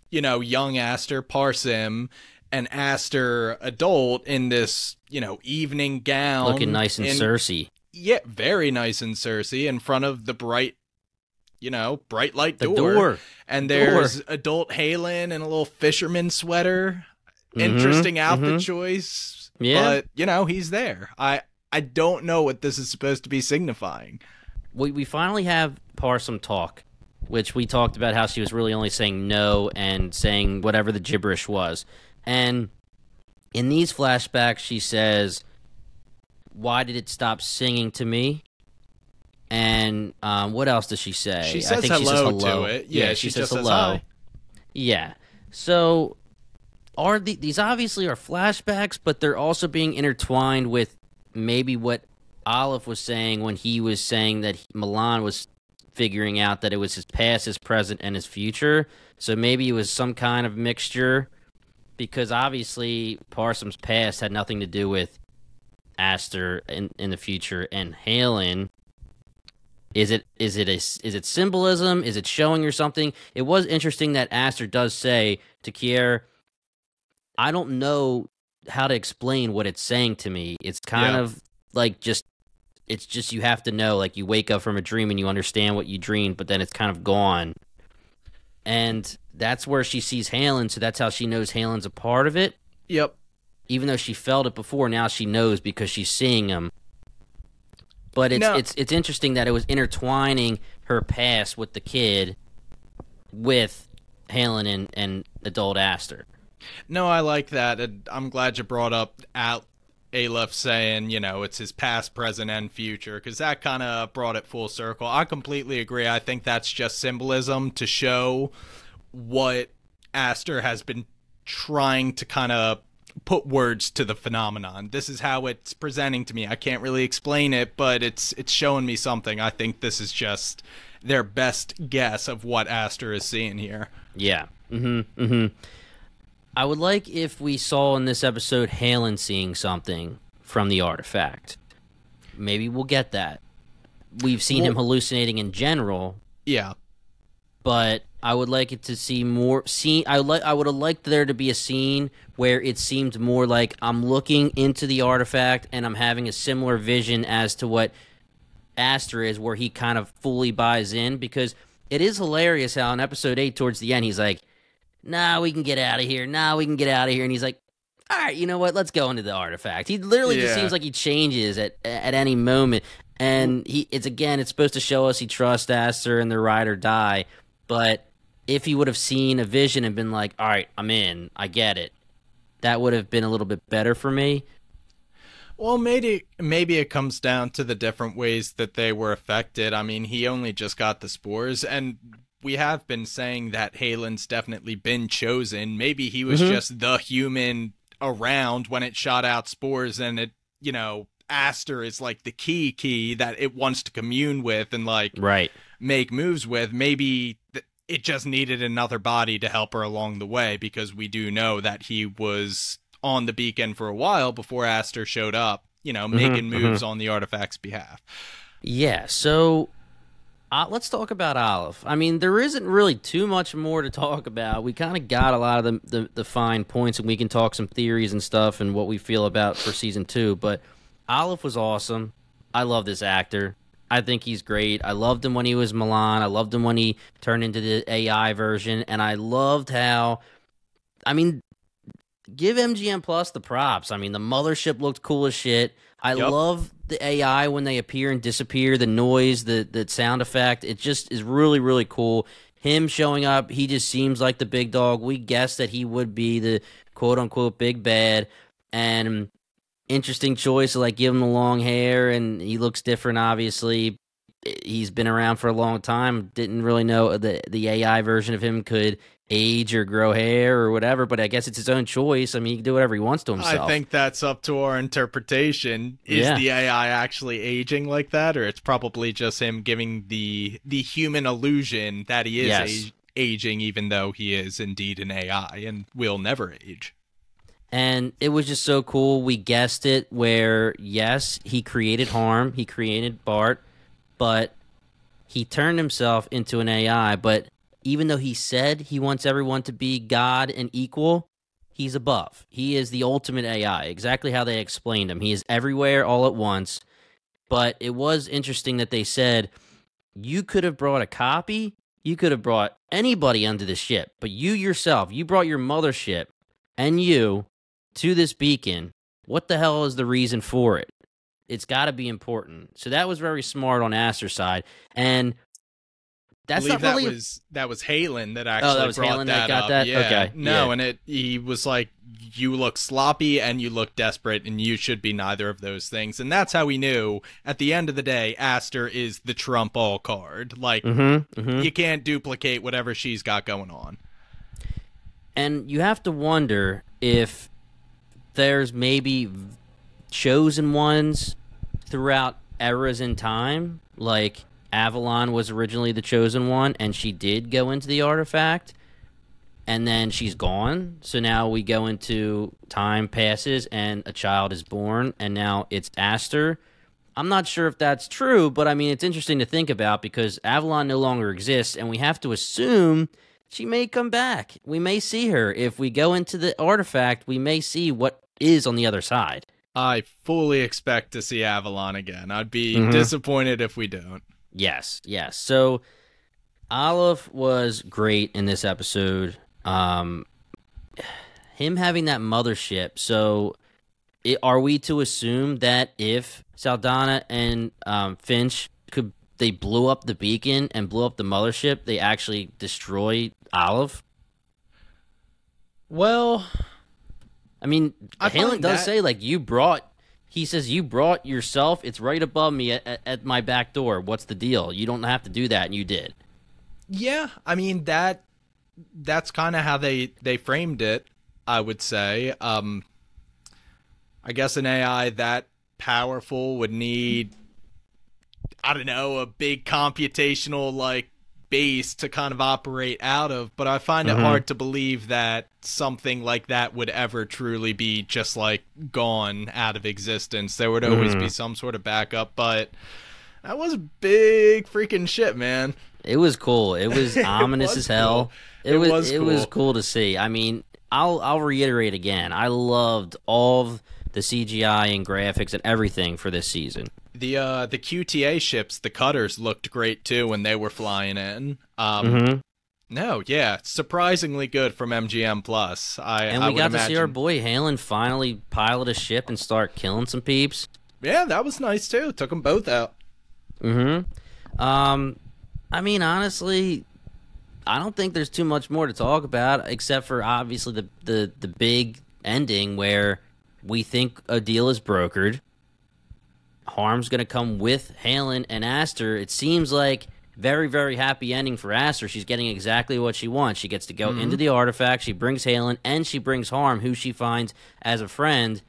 you know, young Aster, Parsim, and Aster adult in this, you know, evening gown. Looking nice and Cersei. Yeah, very nice and Cersei in front of the bright light door. And there's adult Halen in a little fisherman sweater. Interesting outfit choice. Yeah. But, you know, he's there. I don't know what this is supposed to be signifying. We finally have Parsim talk, which we talked about how she was really only saying no and saying whatever the gibberish was. And in these flashbacks, she says, why did it stop singing to me? And what else does she say? She says hello to it. Yeah, she says hello. Hi. Yeah. So these obviously are flashbacks, but they're also being intertwined with maybe what Aleph was saying when he was saying that Milan was figuring out that it was his past, his present, and his future. So maybe it was some kind of mixture, because obviously Parsim's past had nothing to do with Aster in the future, and Halen. Is it symbolism? Is it showing her something? It was interesting that Aster does say to Kier, I don't know how to explain what it's saying to me. It's kind of like it's just you have to know, like you wake up from a dream and you understand what you dreamed, but then it's kind of gone. And that's where she sees Halen, so that's how she knows Halen's a part of it. Yep. Even though she felt it before, now she knows because she's seeing him. But it's interesting that it was intertwining her past with the kid with Halen and adult Aster. No, I like that. I'm glad you brought up Aleph saying, you know, it's his past, present, and future, because that kind of brought it full circle. I completely agree. I think that's just symbolism to show what Aster has been trying to kind of put words to the phenomenon. This is how it's presenting to me. I can't really explain it, but it's showing me something. I think this is just their best guess of what Aster is seeing here. Yeah. I would like if we saw in this episode Halen seeing something from the artifact. Maybe we'll get that. We've seen him hallucinating in general. Yeah. But I would like it to see more I would have liked there to be a scene where it seemed more like I'm looking into the artifact and I'm having a similar vision as to what Aster is, where he kind of fully buys in, because it is hilarious how in episode 8 towards the end he's like, nah, we can get out of here. And he's like, all right, you know what? Let's go into the artifact. He literally just seems like he changes at any moment. And it's supposed to show us he trusts Aster and the ride or die. But if he would have seen a vision and been like, all right, I'm in, I get it, that would have been a little bit better for me. Well, maybe it comes down to the different ways that they were affected. I mean, he only just got the spores, and we have been saying that Halen's definitely been chosen. Maybe he was just the human around when it shot out spores, and it, you know, Aster is like the key that it wants to commune with and like make moves with. Maybe it just needed another body to help her along the way, because we do know that he was on the beacon for a while before Aster showed up, you know, making moves on the artifact's behalf. Yeah, so let's talk about Aleph. I mean, there isn't really too much more to talk about. We kind of got a lot of the fine points, and we can talk some theories and stuff and what we feel about for season 2. But Aleph was awesome. I love this actor. I think he's great. I loved him when he was Milan. I loved him when he turned into the AI version. And I loved how, I mean, give MGM Plus the props. I mean, the mothership looked cool as shit. I love the AI when they appear and disappear, the noise, the sound effect. It just is really, really cool. Him showing up, he just seems like the big dog. We guessed that he would be the quote-unquote big bad. And interesting choice to like give him the long hair, and he looks different. Obviously, he's been around for a long time. Didn't really know the AI version of him could age or grow hair or whatever, but I guess it's his own choice. I mean, he can do whatever he wants to himself. I think that's up to our interpretation. Is the AI actually aging like that, or it's probably just him giving the human illusion that he is aging, even though he is indeed an AI and will never age. And it was just so cool. We guessed it where, yes, he created Harm, he created Bart, but he turned himself into an AI. But even though he said he wants everyone to be God and equal, he's above. He is the ultimate AI, exactly how they explained him. He is everywhere all at once. But it was interesting that they said, you could have brought a copy, you could have brought anybody onto the ship, but you yourself, you brought your mothership and you to this beacon. What the hell is the reason for it? It's got to be important. So that was very smart on Aster's side, and that's I believe not really that was Halen that actually brought that got up. that? Yeah. Okay. No, yeah. and he was like, you look sloppy and you look desperate, and you should be neither of those things. And that's how we knew, at the end of the day, Aster is the trump all card. Like, you can't duplicate whatever she's got going on. And you have to wonder if there's maybe chosen ones throughout eras in time, like Avalon was originally the chosen one, and she did go into the artifact, and then she's gone. So now we go into time passes, and a child is born, and now it's Aster. I'm not sure if that's true, but I mean, it's interesting to think about because Avalon no longer exists, and we have to assume she may come back. We may see her. If we go into the artifact, we may see what is on the other side. I fully expect to see Avalon again. I'd be disappointed if we don't. Yes. So Olive was great in this episode. Him having that mothership. So are we to assume that if Saldana and Finch they blew up the beacon and blew up the mothership, they actually destroy Olive? Well, I mean, Halen does say, like, he says, you brought yourself, it's right above me at my back door. What's the deal? You don't have to do that, and you did. Yeah, I mean, that's kind of how they framed it, I would say. I guess an AI that powerful would need, I don't know, a big computational, like, base to kind of operate out of, but I find it hard to believe that something like that would ever truly be just like gone out of existence. There would always be some sort of backup, but that was big freaking shit, man. It was cool. It was ominous as hell. Cool. It was cool to see. I mean, I'll reiterate again. I loved all of the CGI and graphics and everything for this season. The QTA ships, the cutters, looked great too when they were flying in. No, yeah, surprisingly good from MGM Plus. And we got to see our boy Halen finally pilot a ship and start killing some peeps. Yeah, that was nice too. Took them both out. I mean, honestly, I don't think there's too much more to talk about except for obviously the big ending where we think a deal is brokered. Harm's going to come with Halen and Aster. It seems like very, very happy ending for Aster. She's getting exactly what she wants. She gets to go into the artifact. She brings Halen, and she brings Harm, who she finds as a friend.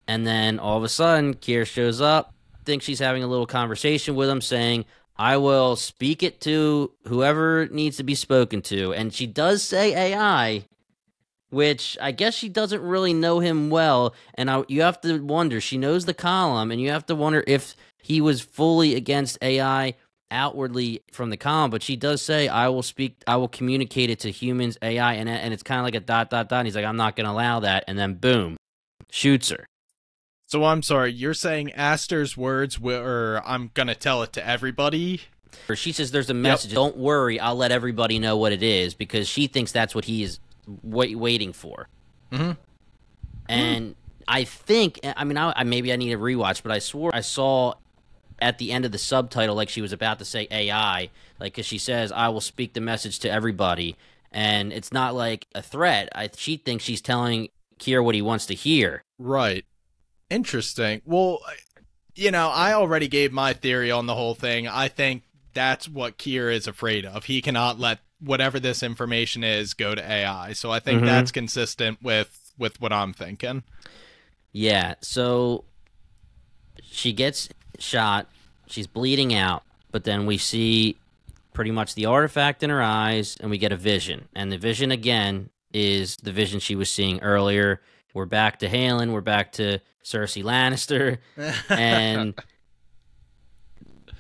And then all of a sudden, Kier shows up, thinks she's having a little conversation with him, saying, I will speak it to whoever needs to be spoken to. And she does say AI, which I guess she doesn't really know him well, and you have to wonder, she knows the column, and you have to wonder if he was fully against AI outwardly from the column, but she does say, I will communicate it to humans, AI, and it's kind of like a ... and he's like, I'm not going to allow that, and then boom, shoots her. So I'm sorry, you're saying Aster's words were, I'm going to tell it to everybody? She says there's a message, Don't worry, I'll let everybody know what it is, because she thinks that's what he is waiting for. And I think, I mean, maybe I need a rewatch, but I swore I saw at the end of the subtitle like she was about to say AI, like, because she says, I will speak the message to everybody, and it's not like a threat. She thinks she's telling Kier what he wants to hear. Right. Interesting. Well, I already gave my theory on the whole thing. I think that's what Kier is afraid of. He cannot let whatever this information is go to AI. So I think that's consistent with what I'm thinking. Yeah, so she gets shot, she's bleeding out, but then we see pretty much the artifact in her eyes, and we get a vision. And the vision, again, is the vision she was seeing earlier. We're back to Halen, we're back to Cersei Lannister, and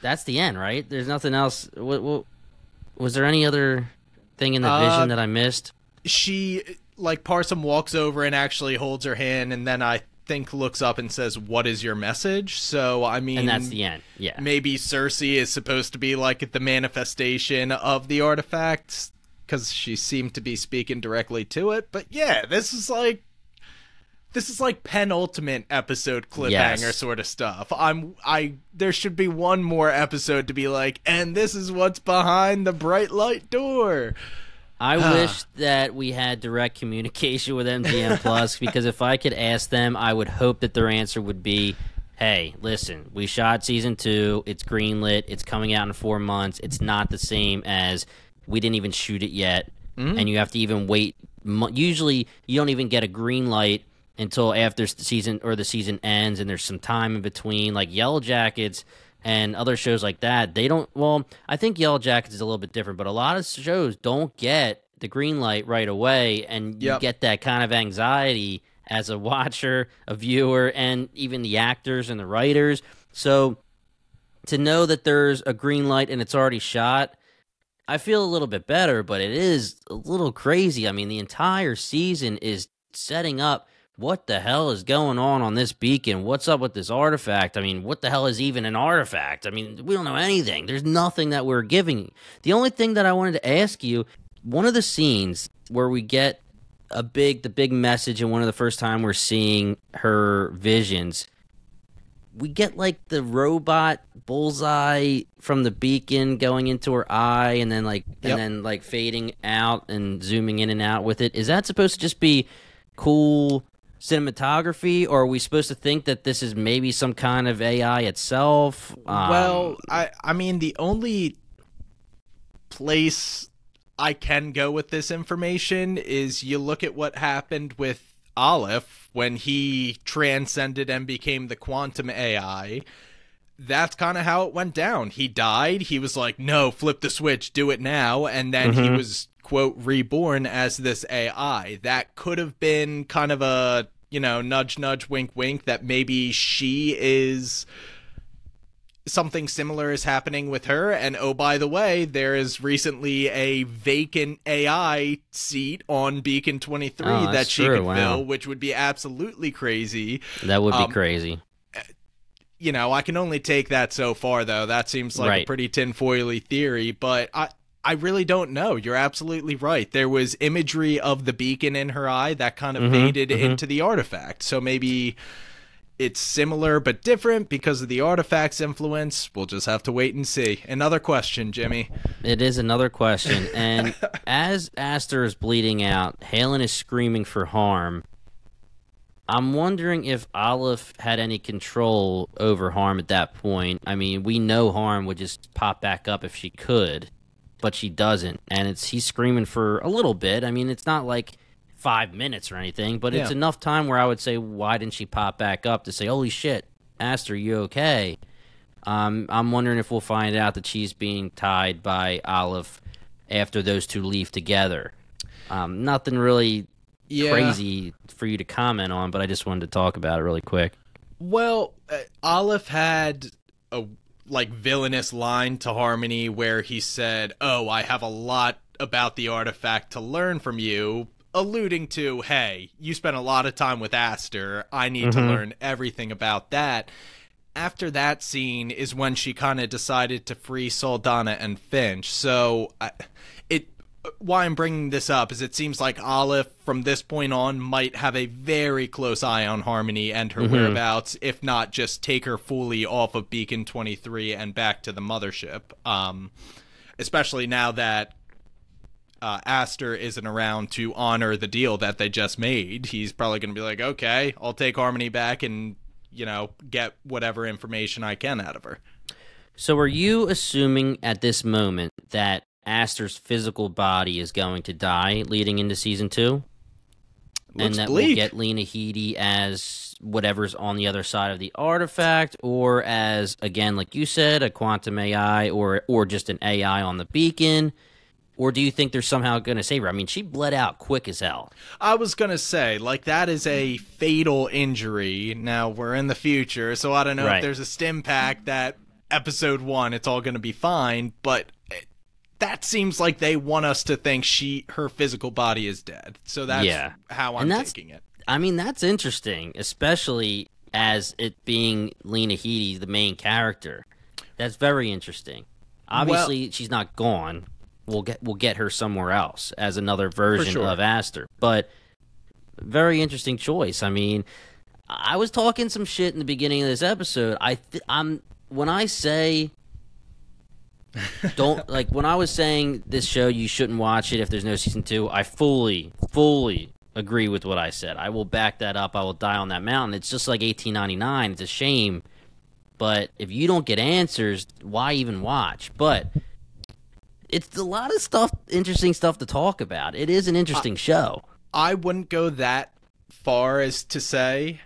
that's the end, right? There's nothing else. Was there any other thing in the vision that I missed? She, like, Parsum walks over and actually holds her hand, and then I think looks up and says, "What is your message?" So, I mean... And that's the end, yeah. Maybe Cersei is supposed to be, like, the manifestation of the artifact, because she seemed to be speaking directly to it. But, yeah, this is like penultimate episode cliffhanger sort of stuff. There should be one more episode to be like, and this is what's behind the bright light door. I wish that we had direct communication with MGM Plus, because if I could ask them, I would hope that their answer would be, hey, listen, we shot season 2, it's greenlit, it's coming out in 4 months, it's not the same as we didn't even shoot it yet, and you have to even wait. Usually, you don't even get a green light until after the season ends, and there's some time in between, like Yellow Jackets and other shows like that. They don't, well, I think Yellow Jackets is a little bit different, but a lot of shows don't get the green light right away, and you get that kind of anxiety as a watcher, a viewer, and even the actors and the writers. So to know that there's a green light and it's already shot, I feel a little bit better, but it is a little crazy. I mean, the entire season is setting up what the hell is going on this beacon? What's up with this artifact? I mean, what the hell is even an artifact? I mean, we don't know anything. There's nothing that we're giving. The only thing that I wanted to ask you, one of the scenes where we get the big message, and one of the first time we're seeing her visions, we get like the robot bullseye from the beacon going into her eye, and then fading out and zooming in and out with it. Is that supposed to just be cool cinematography, or are we supposed to think that this is maybe some kind of AI itself? Well, I mean, the only place I can go with this information is you look at what happened with Aleph when he transcended and became the quantum AI. That's kind of how it went down. He died. He was like, no, flip the switch, do it now. And then he was, quote, reborn as this AI. That could have been kind of a, nudge, nudge, wink, wink, that maybe she is... something similar is happening with her. And oh, by the way, there is recently a vacant AI seat on Beacon 23 that she could fill, which would be absolutely crazy. That would be crazy. I can only take that so far, though. That seems like a pretty tinfoily theory, but I really don't know. You're absolutely right. There was imagery of the beacon in her eye that kind of faded into the artifact. So maybe it's similar but different because of the artifact's influence. We'll just have to wait and see. Another question, Jimmy. It is another question. And as Aster is bleeding out, Halen is screaming for harm. I'm wondering if Aleph had any control over Harm at that point. I mean, we know Harm would just pop back up if she could, but she doesn't. And he's screaming for a little bit. I mean, it's not like 5 minutes or anything, but it's enough time where I would say, why didn't she pop back up to say, holy shit, Aster, you okay? I'm wondering if we'll find out that she's being tied by Aleph after those two leave together. Nothing really crazy for you to comment on, but I just wanted to talk about it really quick. Well, Aleph had a villainous line to Harmony where he said, oh, I have a lot about the artifact to learn from you, alluding to, hey, you spent a lot of time with Aster, I need to learn everything about that. After that scene is when she kind of decided to free Saldana and Finch. So why I'm bringing this up is it seems like Aleph from this point on might have a very close eye on Harmony and her whereabouts, if not just take her fully off of Beacon 23 and back to the mothership. Especially now that Aster isn't around to honor the deal that they just made. He's probably going to be like, okay, I'll take Harmony back and get whatever information I can out of her. So are you assuming at this moment that Aster's physical body is going to die leading into season 2? And that we'll get Lena Headey as whatever's on the other side of the artifact, or as, again, like you said, a quantum AI, or just an AI on the beacon? Or do you think they're somehow going to save her? I mean, she bled out quick as hell. I was going to say, like, that is a fatal injury. Now, we're in the future, so I don't know if there's a stim pack that episode 1, it's all going to be fine, but that seems like they want us to think her physical body is dead. So that's how I'm taking it. I mean, that's interesting, especially as it being Lena Headey, the main character. That's very interesting. Obviously, she's not gone. We'll get her somewhere else as another version of Aster. But very interesting choice. I mean, I was talking some shit in the beginning of this episode. When I say when I was saying this show, you shouldn't watch it if there's no season 2, I fully agree with what I said. I will back that up. I will die on that mountain. It's just like 1899. It's a shame. But if you don't get answers, why even watch? But it's a lot of stuff, interesting stuff to talk about. It is an interesting show. I wouldn't go that far as to say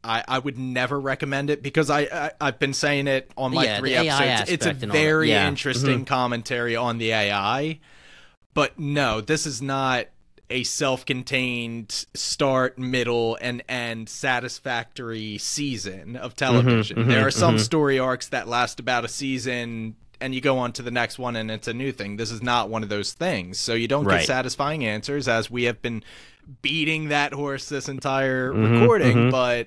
I would never recommend it, because I've been saying it on my 3 episodes. It's a very interesting commentary on the AI. But no, this is not a self-contained start, middle, and end satisfactory season of television. There are some story arcs that last about a season, and you go on to the next one and it's a new thing. This is not one of those things. So you don't get satisfying answers, as we have been beating that horse this entire recording, but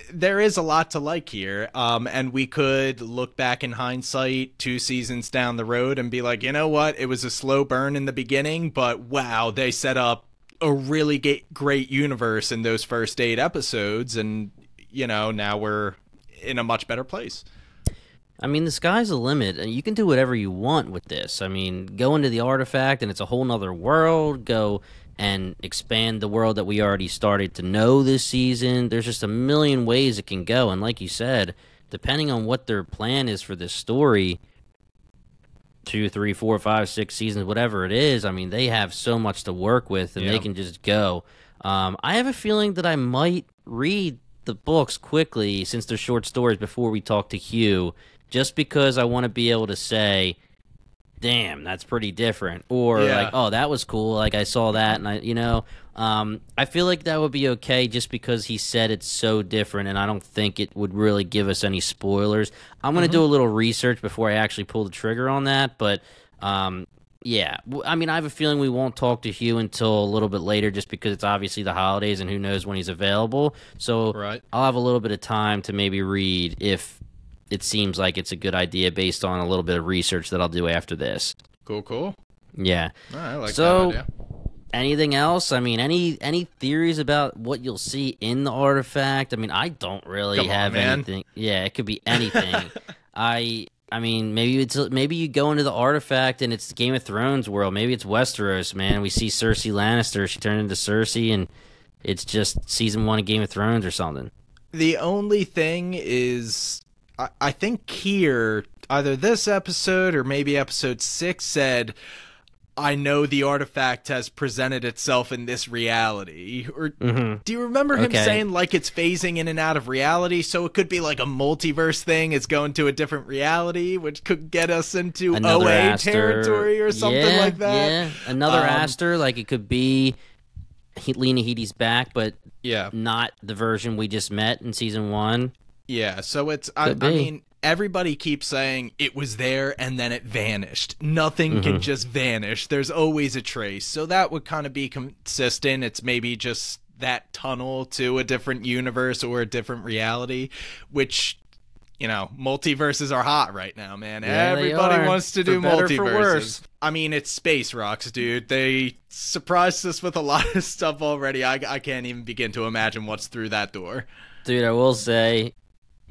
there is a lot to like here. And we could look back in hindsight 2 seasons down the road and be like, you know what? It was a slow burn in the beginning, but wow, they set up a really great universe in those first 8 episodes. And, now we're in a much better place. I mean, the sky's the limit, and you can do whatever you want with this. I mean, go into the artifact, and it's a whole nother world. Go and expand the world that we already started to know this season. There's just a million ways it can go, and like you said, depending on what their plan is for this story, 2, 3, 4, 5, 6 seasons, whatever it is, I mean, they have so much to work with, and they can just go. I have a feeling that I might read the books quickly, since they're short stories, before we talk to Hugh, just because I want to be able to say, damn, that's pretty different. Or like, oh, that was cool. Like, I saw that, and I feel like that would be okay, just because he said it's so different, and I don't think it would really give us any spoilers. I'm going to do a little research before I actually pull the trigger on that, but yeah. I mean, I have a feeling we won't talk to Hugh until a little bit later, just because it's obviously the holidays, and who knows when he's available. So I'll have a little bit of time to maybe read if it seems like it's a good idea, based on a little bit of research that I'll do after this. Cool. Yeah. I like that idea. Anything else? I mean, any theories about what you'll see in the artifact? I mean, I don't really have anything. Yeah, it could be anything. I mean, maybe you go into the artifact and it's the Game of Thrones world. Maybe it's Westeros, man. We see Cersei Lannister. She turned into Cersei, and it's just season 1 of Game of Thrones or something. The only thing is, I think here, either this episode or maybe episode 6 said, I know the artifact has presented itself in this reality. Or do you remember him saying, like, it's phasing in and out of reality? So it could be like a multiverse thing. It's going to a different reality, which could get us into another OA Aster territory or something like that. Yeah, another Aster. Like, it could be Lena Headey's back, but not the version we just met in season 1. Yeah, so it's, I mean, everybody keeps saying it was there and then it vanished. Nothing can just vanish. There's always a trace. So that would kind of be consistent. It's maybe just that tunnel to a different universe or a different reality, which, multiverses are hot right now, man. Yeah, everybody wants to do multiverses. For worse. I mean, it's space rocks, dude. They surprised us with a lot of stuff already. I can't even begin to imagine what's through that door. Dude, I will say,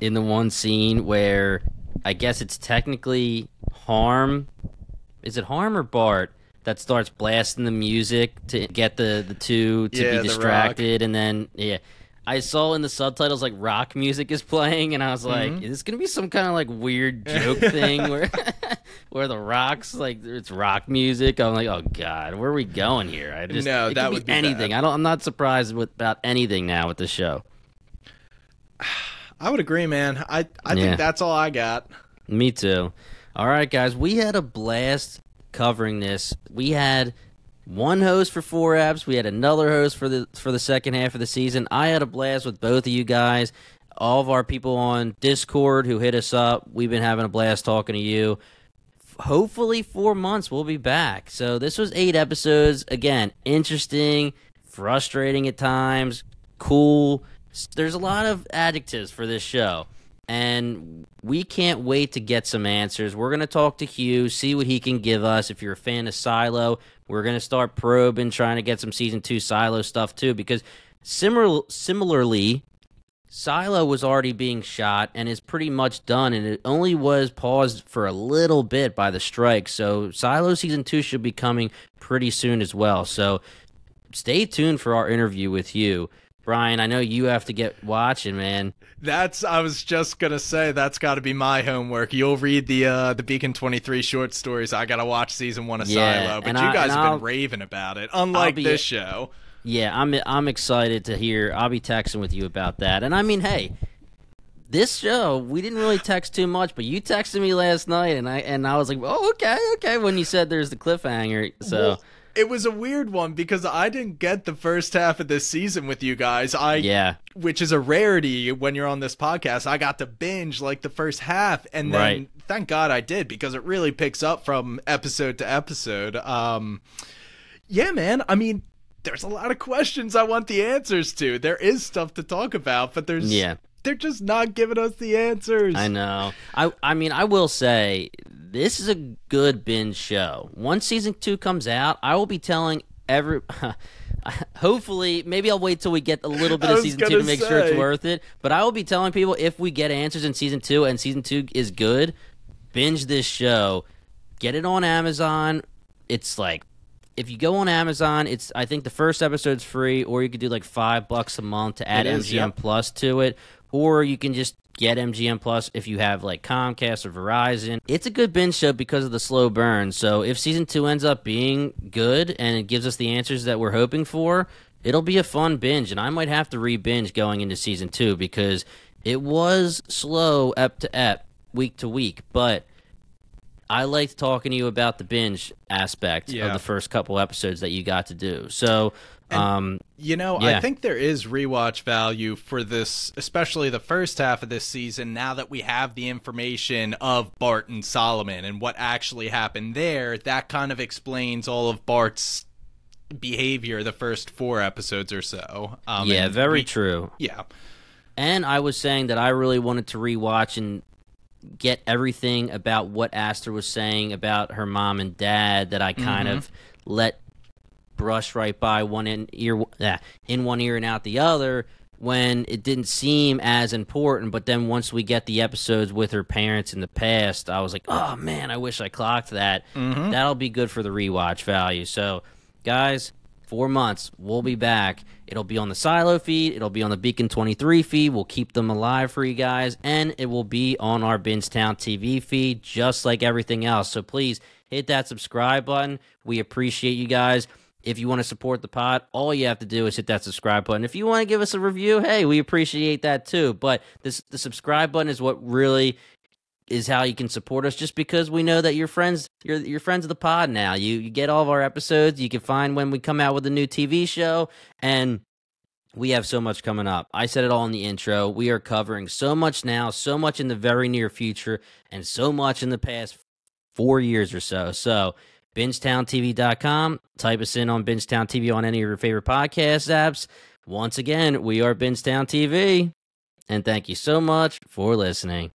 in the one scene where I guess it's technically Harm. Is it Harm or Bart that starts blasting the music to get the two to be distracted? And then, I saw in the subtitles like rock music is playing, and I was like, Mhm. is this gonna be some kind of like weird joke thing where where the rocks like it's rock music? I'm like, oh god, where are we going here? No, it that could would be anything. bad. I'm not surprised about anything now with the show. I would agree, man. I Yeah. think that's all I got. Me too. All right, guys, we had a blast covering this. We had one host for 4 eps. We had another host for the second half of the season. I had a blast with both of you guys. All of our people on Discord who hit us up. We've been having a blast talking to you. Hopefully 4 months we'll be back. So this was 8 episodes. Again, interesting, frustrating at times, cool. There's a lot of adjectives for this show. And we can't wait to get some answers. We're going to talk to Hugh, see what he can give us. If you're a fan of Silo, we're going to start probing, trying to get some Season 2 Silo stuff too, because similarly, Silo was already being shot and is pretty much done, and it only was paused for a little bit by the strike. So Silo Season 2 should be coming pretty soon as well. So stay tuned for our interview with Hugh. Brian, I know you have to get watching, man. I was just gonna say that's got to be my homework. You'll read the Beacon 23 short stories. I gotta watch season 1 of Silo, but you guys have been raving about it. Unlike this show. Yeah, I'm excited to hear. I'll be texting with you about that. And I mean, hey, this show we didn't really text too much, but you texted me last night, and I was like, oh, okay, when you said there's the cliffhanger. So. Well, it was a weird one because I didn't get the first half of this season with you guys. Which is a rarity when you're on this podcast. I got to binge like the first half, and then thank God I did, because it really picks up from episode to episode. Yeah, man. I mean, there's a lot of questions I want the answers to. There is stuff to talk about, but they're just not giving us the answers. I know. I mean, I will say this is a good binge show. Once season 2 comes out, I will be telling hopefully, maybe I'll wait till we get a little bit of season 2 to make sure it's worth it. But I will be telling people, if we get answers in season 2 and season 2 is good, binge this show. Get it on Amazon. It's like, if you go on Amazon, I think the first episode's free, or you could do like $5 a month to add MGM Plus to it, or you can just get MGM Plus if you have like Comcast or Verizon. It's a good binge show because of the slow burn. So if season 2 ends up being good and it gives us the answers that we're hoping for, it'll be a fun binge. And I might have to re-binge going into season 2 because it was slow ep to ep, week to week. But I liked talking to you about the binge aspect of the first couple episodes that you got to do. So, I think there is rewatch value for this, especially the first half of this season, now that we have the information of Bart and Solomon and what actually happened there. That kind of explains all of Bart's behavior the first 4 episodes or so. Very true. Yeah. And I was saying that I really wanted to rewatch and get everything about what Aster was saying about her mom and dad that I kind of let brush right by in one ear and out the other, when it didn't seem as important. But then once we get the episodes with her parents in the past, I was like, oh man, I wish I clocked that. That'll be good for the rewatch value. So guys, 4 months, we'll be back. It'll be on the Silo feed. It'll be on the Beacon 23 feed. We'll keep them alive for you guys. And it will be on our BingetownTV feed, just like everything else. So please hit that subscribe button. We appreciate you guys. If you want to support the pod, all you have to do is hit that subscribe button. If you want to give us a review, hey, we appreciate that too. But the subscribe button is what really is how you can support us, just because we know that you're friends of the pod now. You get all of our episodes. You can find when we come out with a new TV show, and we have so much coming up. I said it all in the intro. We are covering so much now, so much in the very near future, and so much in the past 4 years or so. So BingetownTV.com. Type us in on Bingetown TV on any of your favorite podcast apps. Once again, we are Bingetown TV, and thank you so much for listening.